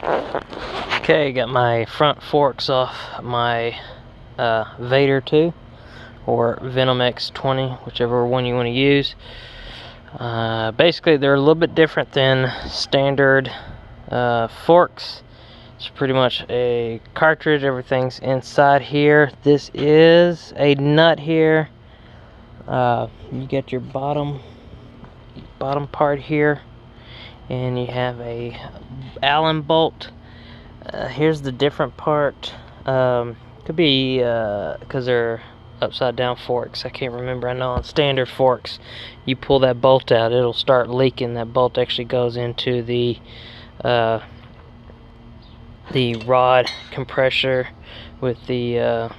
Okay, got my front forks off my Vader 2 or Venom X20, whichever one you want to use. Basically, they're a little bit different than standard forks. It's pretty much a cartridge, everything's inside here. This is a nut here. You get your bottom part here, and you have a Allen bolt. Here's the different part. Could be because they're upside down forks. I can't remember. I know on standard forks, you pull that bolt out, it'll start leaking. That bolt actually goes into the rod compressor with this,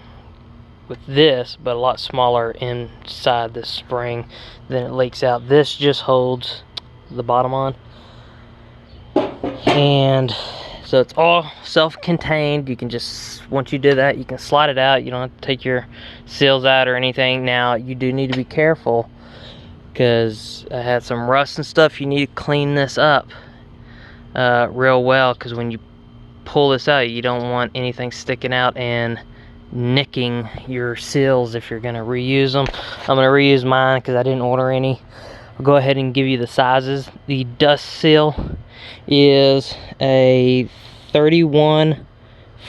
but a lot smaller inside the spring. Then it leaks out. This just holds the bottom on, and so it's all self-contained. You can just, once you do that, you can slide it out. You don't have to take your seals out or anything. Now, you do need to be careful because I had some rust and stuff. You need to clean this up real well, because when you pull this out, you don't want anything sticking out and nicking your seals if you're going to reuse them. I'm going to reuse mine because I didn't order any. I'll go ahead and give you the sizes. The dust seal is a 31,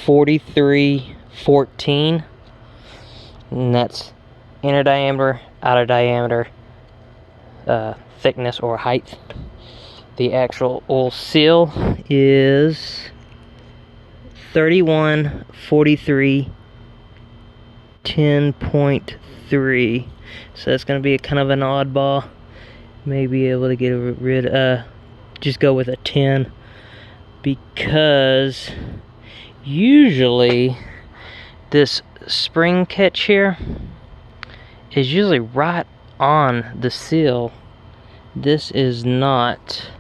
43, 14, and that's inner diameter, outer diameter, thickness or height. The actual oil seal is 31, 43, 10.3. So that's going to be a kind of an oddball. May be able to get rid just go with a 10, because usually this spring catch here is usually right on the seal. This is not.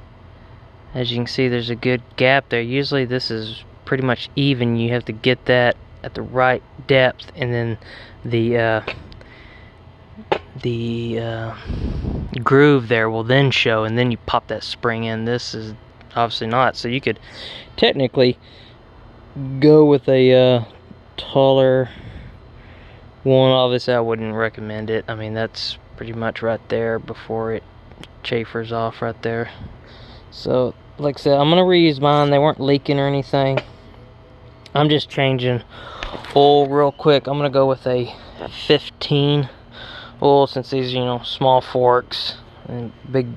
As you can see, there's a good gap there. Usually this is pretty much even. You have to get that at the right depth, and then the groove there will then show, and then you pop that spring in. This is obviously not. So you could technically go with a taller one. Obviously I wouldn't recommend it. I mean, that's pretty much right there before it chafers off right there. So like I said, I'm gonna reuse mine. They weren't leaking or anything. I'm just changing oil real quick. I'm gonna go with a 15 oil, since these, you know, small forks and big,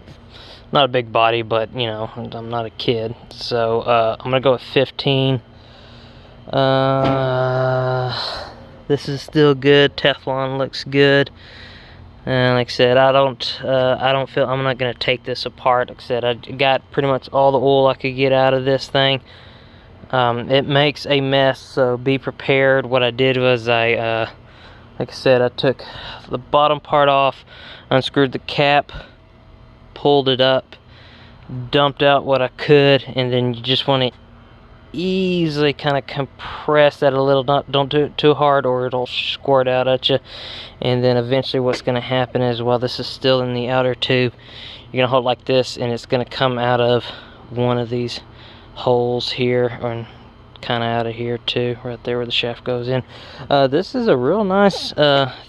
not a big body, but you know, I'm not a kid. So I'm gonna go with 15. This is still good. Teflon looks good. And like I said, I don't feel, I'm not gonna take this apart. Like I said, I got pretty much all the oil I could get out of this thing. It makes a mess, so be prepared. What I did was like I said, I took the bottom part off, unscrewed the cap, pulled it up, dumped out what I could, and then you just want to easily kind of compress that a little. Don't do it too hard or it'll squirt out at you. And then eventually what's going to happen is, while this is still in the outer tube, you're going to hold like this, and it's going to come out of one of these holes here, or kind of out of here too, right there where the shaft goes in. This is a real nice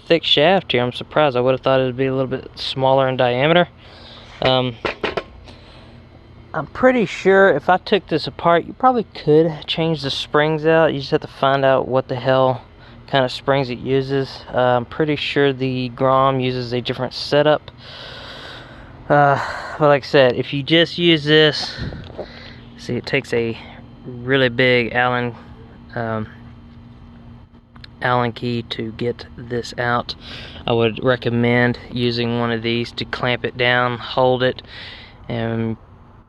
thick shaft here. I'm surprised. I would have thought it would be a little bit smaller in diameter. I'm pretty sure if I took this apart, you probably could change the springs out. You just have to find out what the hell kind of springs it uses. I'm pretty sure the Grom uses a different setup. But like I said, if you just use this, see, it takes a really big Allen key to get this out. I would recommend using one of these to clamp it down, hold it, and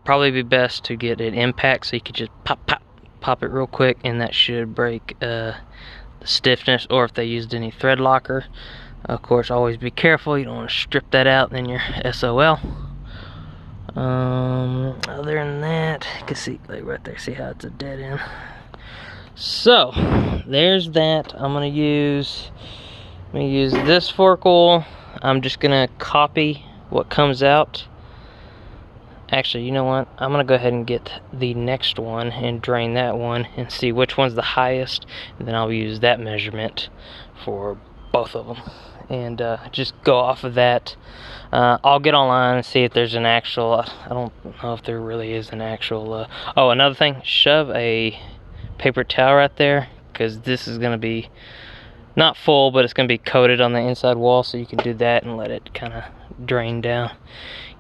probably be best to get an impact, so you could just pop it real quick, and that should break the stiffness. Or if they used any thread locker, of course, always be careful. You don't want to strip that out, then you're SOL. Other than that, you can see, like right there, see how it's a dead end. So there's that. I'm gonna use this fork oil. I'm just gonna copy what comes out Actually, you know what? I'm gonna go ahead and get the next one and drain that one and see which one's the highest, and then I'll use that measurement for both of them, and just go off of that. I'll get online and see if there's an actual. I don't know if there really is an actual. Oh, another thing, shove a paper towel right there, because this is gonna be not full, but it's gonna be coated on the inside wall, so you can do that and let it kind of drain down.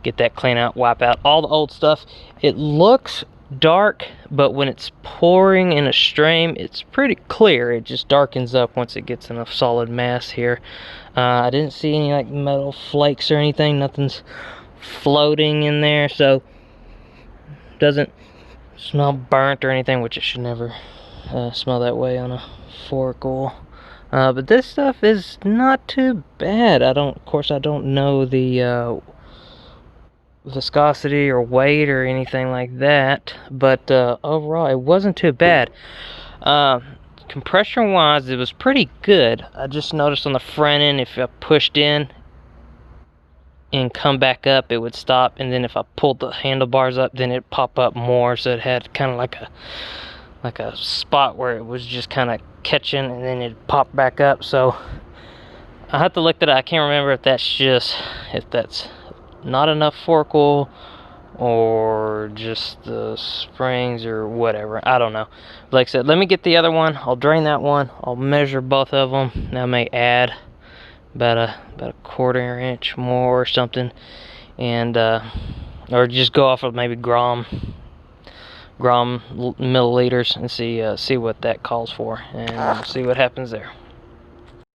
Get that clean out, wipe out all the old stuff. It looks dark, but when it's pouring in a stream, it's pretty clear. It just darkens up once it gets enough solid mass here. I didn't see any like metal flakes or anything. Nothing's floating in there, so doesn't smell burnt or anything, which it should never smell that way on a fork oil. But this stuff is not too bad. Of course, I don't know the viscosity or weight or anything like that, but overall it wasn't too bad. Compression wise, it was pretty good. I just noticed on the front end, if I pushed in and come back up, it would stop, and then if I pulled the handlebars up, then it'd pop up more, so it had kind of like a spot where it was just kind of catching, and then it'd pop back up. So I have to look at it. I can't remember if that's not enough fork oil or just the springs or whatever. I don't know. Like I said, let me get the other one. I'll drain that one. I'll measure both of them. That may add about a quarter inch more or something, and or just go off of maybe Grom milliliters and see what that calls for, and see what happens there.